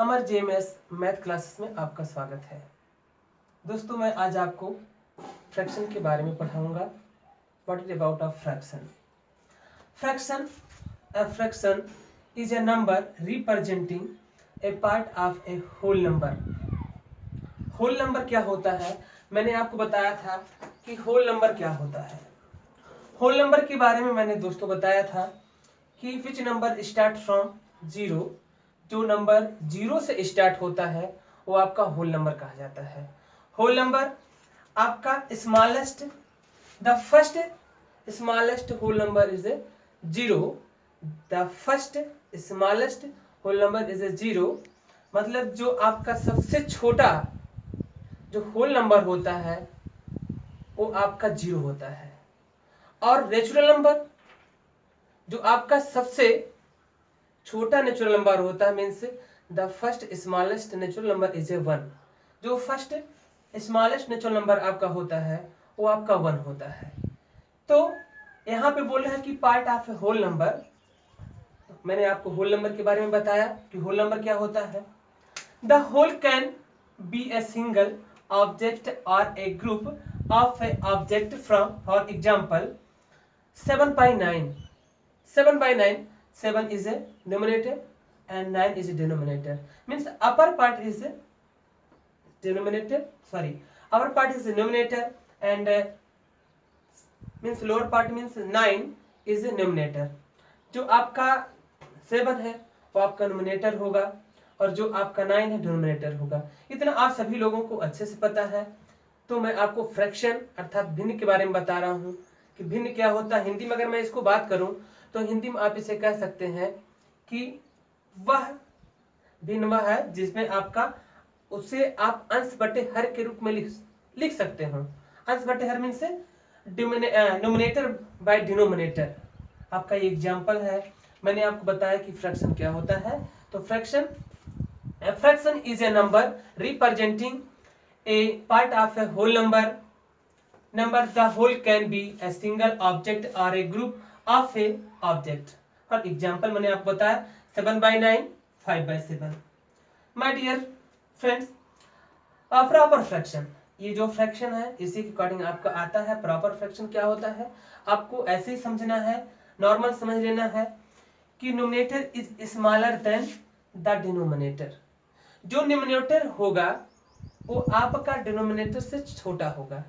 अमर JMS math classes में आपका स्वागत है। दोस्तों, मैं आज आपको फ्रैक्शन के बारे में पढ़ाऊंगा। What is about a fraction? Fraction is a number representing a part of a whole number। Whole number क्या होता है? मैंने आपको बताया था कि होल नंबर क्या होता है। होल नंबर के बारे में मैंने दोस्तों बताया था कि which number start from zero. जो नंबर जीरो से स्टार्ट होता है वो आपका होल नंबर कहा जाता है। होल नंबर आपका smallest, the first smallest whole number is a zero. The first smallest whole number is a zero, मतलब जो आपका सबसे छोटा जो होल नंबर होता है वो आपका जीरो होता है। और नेचुरल नंबर जो आपका सबसे छोटा नेचुरल नंबर होता है, means the first smallest natural number is A one. जो फर्स्ट स्मॉलेस्ट नेचुरल नंबर आपका होता है वो आपका वन होता है। तो यहाँ पे बोल रहे हैं कि part of a whole number. मैंने आपको होल नंबर के बारे में बताया कि होल नंबर क्या होता है। The whole can be a single object और a group of a object from, for example 7/9। 7/9, 7 is a numerator and 9 is a denominator. Means upper part is a denominator, sorry, upper part is a numerator and means lower part means 9 is a numerator. जो आपका 7 है वो आपका numerator होगा और जो आपका 9 है denominator होगा। इतना आप सभी लोगों को अच्छे से पता है। तो मैं आपको फ्रैक्शन अर्थात भिन्न के बारे में बता रहा हूँ कि भिन्न क्या होता है। हिंदी में अगर मैं इसको बात करूं तो हिंदी में आप इसे कह सकते हैं कि वह भिन्न वह है जिसमें आपका उसे आप अंश बटे हर के रूप में लिख सकते हो। अंश बटे हर मीन से न्यूमरेटर बाय डिनोमिनेटर। आपका ये एग्जांपल है। मैंने आपको बताया कि फ्रैक्शन क्या होता है। तो fraction is a number representing a part of a whole number. The whole can be a single object or a group of a object. For example, मैंने आपको बताया 7/9, 5/7। My dear friends, proper fraction, ये जो fraction है इसी के according आपका आता है। प्रॉपर फ्रैक्शन क्या होता है आपको ऐसे ही समझना है, नॉर्मल समझ लेना है कि numerator is smaller than the denominator. जो न्यूमरेटर होगा वो आपका डिनोमिनेटर से छोटा होगा।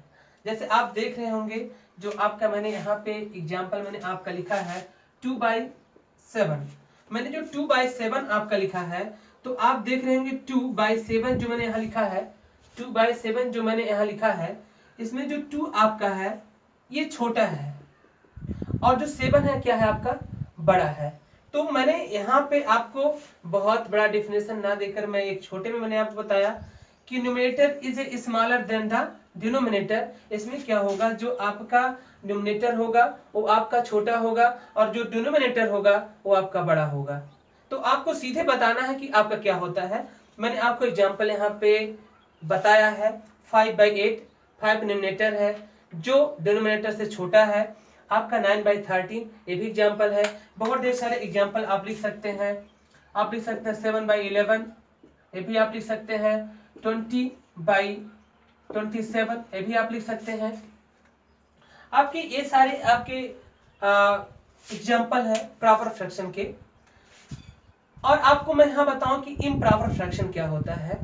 जैसे आप देख रहे होंगे जो आपका मैंने यहाँ पे एग्जाम्पल मैंने आपका लिखा है 2/7। मैंने जो 2/7 आपका लिखा है तो आप देख रहे होंगे 2/7 जो मैंने यहाँ लिखा है, 2/7 जो मैंने यहाँ लिखा है, इसमें जो 2 आपका है ये छोटा है और जो 7 है क्या है आपका बड़ा है। तो मैंने यहाँ पे आपको बहुत बड़ा डिफिनेशन ना देकर मैं एक छोटे में मैंने आपको बताया कि numerator is a smaller than the denominator. इसमें क्या होगा, जो आपका न्यूमरेटर होगा वो आपका छोटा होगा और जो डिनोमिनेटर होगा वो आपका बड़ा होगा। तो आपको सीधे बताना है कि आपका क्या होता है। मैंने आपको एग्जांपल यहाँ पे बताया है 5/8। 5 न्यूमरेटर है जो डिनोमिनेटर से छोटा है। आपका 9/13 ये भी एग्जाम्पल है। बहुत ढेर सारे एग्जाम्पल आप लिख सकते हैं। आप लिख सकते हैं 7/11, ये भी आप लिख सकते हैं 20/27, ये भी आप लिख सकते हैं। आपके ये सारे आपके एग्जाम्पल है प्रॉपर फ्रैक्शन के। और आपको मैं यहाँ बताऊं कि इम्प्रॉपर फ्रैक्शन क्या होता है।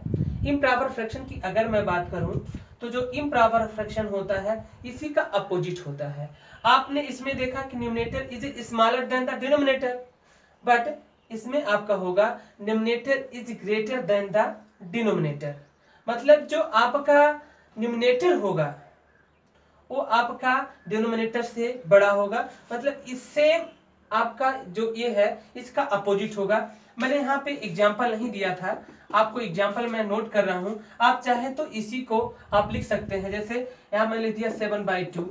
इम्प्रॉपर फ्रैक्शन की अगर मैं बात करूं तो जो इम्प्रॉपर फ्रैक्शन होता है इसी का अपोजिट होता है। आपने इसमें देखा कि numerator is smaller than the denominator, but इसमें आपका होगा numerator is greater than the denominator. मतलब जो आपका न्यूमरेटर होगा वो आपका डिनोमिनेटर से बड़ा होगा। मतलब इससे आपका जो ये है इसका अपोजिट होगा। मैंने यहाँ पे एग्जाम्पल नहीं दिया था, आपको एग्जाम्पल मैं नोट कर रहा हूँ। आप चाहे तो इसी को आप लिख सकते हैं। जैसे यहाँ मैंने लिख दिया 7/2,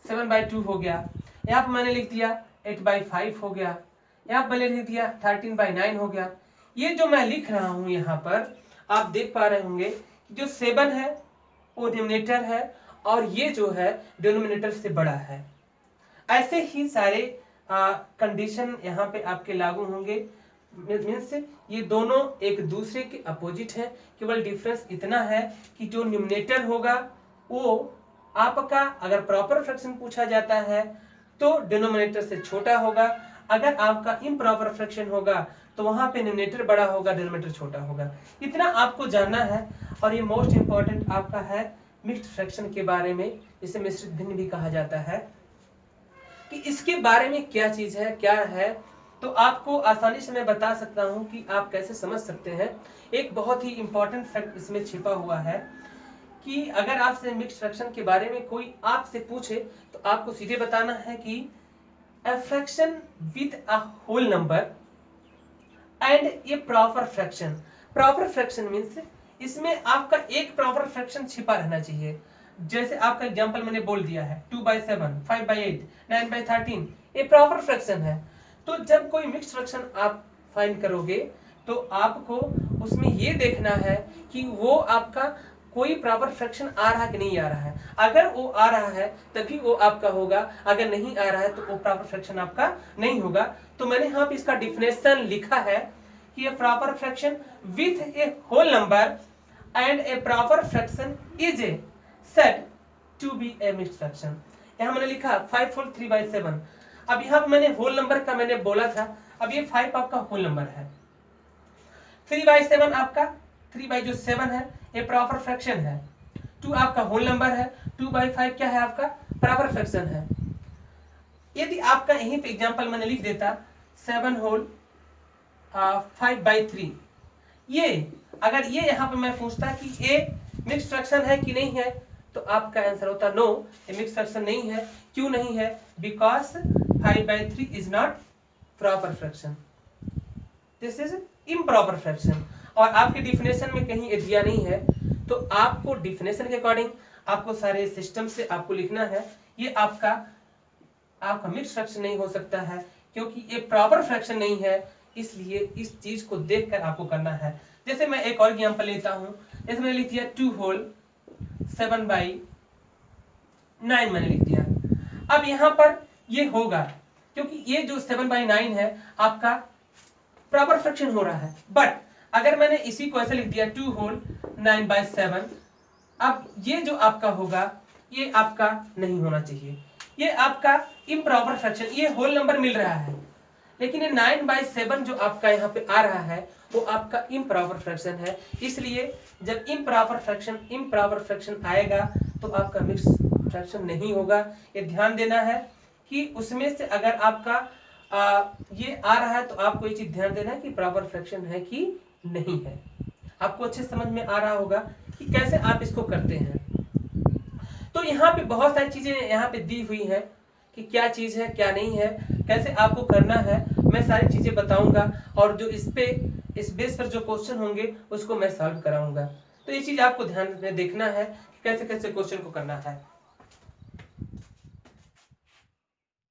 7/2 हो गया। यहाँ पर मैंने लिख दिया 8/5 हो गया। यहाँ पर मैंने लिख दिया 13/9 हो गया। ये जो मैं लिख रहा हूँ यहाँ पर आप देख पा रहे होंगे जो 7 है वो डिनोमिनेटर है और ये जो है डिनोमिनेटर से बड़ा है। ऐसे ही सारे कंडीशन यहाँ पे आपके लागू होंगे। मीन्स ये दोनों एक दूसरे के अपोजिट हैं, केवल डिफरेंस इतना है कि जो न्यूमरेटर होगा वो आपका अगर प्रॉपर फ्रैक्शन पूछा जाता है तो डिनोमिनेटर से छोटा होगा, अगर आपका इम्प्रॉपर फ्रैक्शन होगा तो वहां पे न्यूमरेटर बड़ा होगा, डिनोमिनेटर छोटा होगा। इतना आपको जानना है। और ये मोस्ट इंपॉर्टेंट आपका है मिक्स्ड फ्रैक्शन के बारे में, जिसे मिश्रित भिन्न भी कहा जाता है, कि इसके बारे में क्या चीज है, क्या है। तो आपको आसानी से मैं बता सकता हूं कि आप कैसे समझ सकते हैं। एक बहुत ही इंपॉर्टेंट फैक्ट इसमें छिपा हुआ है कि अगर आपसे मिक्स्ड फ्रैक्शन के बारे में कोई आपसे पूछे तो आपको सीधे बताना है कि a fraction with a whole number and a proper fraction। proper fraction means इसमें आपका एक प्रॉपर फ्रैक्शन छिपा रहना चाहिए। जैसे आपका एग्जांपल मैंने बोल दिया है 2/7, 5/8, 9/13, ये प्रॉपर फ्रैक्शन है। तो जब कोई मिक्स्ड फ्रैक्शन आप फाइंड करोगे तो आपको उसमें ये देखना है कि वो आपका कोई प्रॉपर फ्रैक्शन आ रहा है कि नहीं आ रहा है। अगर वो आ रहा है तभी वो आपका होगा, अगर नहीं आ रहा है तो वो प्रॉपर फ्रैक्शन आपका नहीं होगा। तो मैंने यहाँ पे इसका डिफिनेशन लिखा है कि a proper fraction with a whole number and a proper fraction is a said to be a mixed fraction. यहाँ मैंने लिखा 5 होल 3/7। अब यहाँ पे मैंने होल नंबर का मैंने बोला था, अब ये 5 आपका होल नंबर है, 3/7 आपका 3/7 है ये प्रॉपर फ्रैक्शन है, 2 आपका होल नंबर है, 2/5 क्या है आपका प्रॉपर फ्रैक्शन है। यदि आपका यहीं पे एग्जांपल मैंने लिख देता 7 होल 5/3, ये अगर ये यहाँ पे मैं पूछता कि ये मिक्स्ड फ्रैक्शन है कि नहीं है तो आपका आंसर होता नो, ये मिक्स्ड फ्रैक्शन नहीं है। क्यों नहीं है? Because 5/3 is not proper fraction, this is improper fraction. और आपके डिफिनेशन में कहीं ये दिया नहीं है, तो आपको डिफिनेशन के अकॉर्डिंग आपको सारे सिस्टम से आपको लिखना है ये आपका मिक्स्ड फ्रैक्शन नहीं हो सकता है, क्योंकि ये प्रॉपर फ्रैक्शन नहीं है। इसलिए इस चीज को देखकर आपको करना है। जैसे मैं एक और एग्जांपल लेता हूं, जैसे मैंने लिख दिया 2 होल 7/9 मैंने लिख दिया। अब यहां पर ये होगा क्योंकि ये जो 7/9 है आपका प्रॉपर फ्रैक्शन हो रहा है, बट अगर मैंने इसी को ऐसे लिख दिया 2 होल 9/7, अब ये जो आपका होगा ये आपका नहीं होना चाहिए, ये आपका इम्प्रॉपर फ्रैक्शन, ये होल नंबर मिल रहा है लेकिन ये 9/7 जो आपका यहाँ पे आ रहा है वो आपका इम्प्रॉपर फ्रैक्शन है। इसलिए जब इम्प्रॉपर फ्रैक्शन आएगा तो आपका मिक्स्ड फ्रैक्शन नहीं होगा। ये ध्यान देना है कि उसमें से अगर आपका ये आ रहा है तो आपको ये चीज ध्यान देना है कि प्रॉपर फ्रैक्शन है कि नहीं है। आपको अच्छे समझ में आ रहा होगा कि कैसे आप इसको करते हैं। तो यहाँ पे बहुत सारी चीजें यहाँ पे दी हुई है कि क्या चीज है क्या नहीं है, कैसे आपको करना है, मैं सारी चीजें बताऊंगा और जो इस बेस पर जो क्वेश्चन होंगे उसको मैं सॉल्व कराऊंगा। तो ये चीज आपको ध्यान में देखना है कि कैसे कैसे क्वेश्चन को करना है।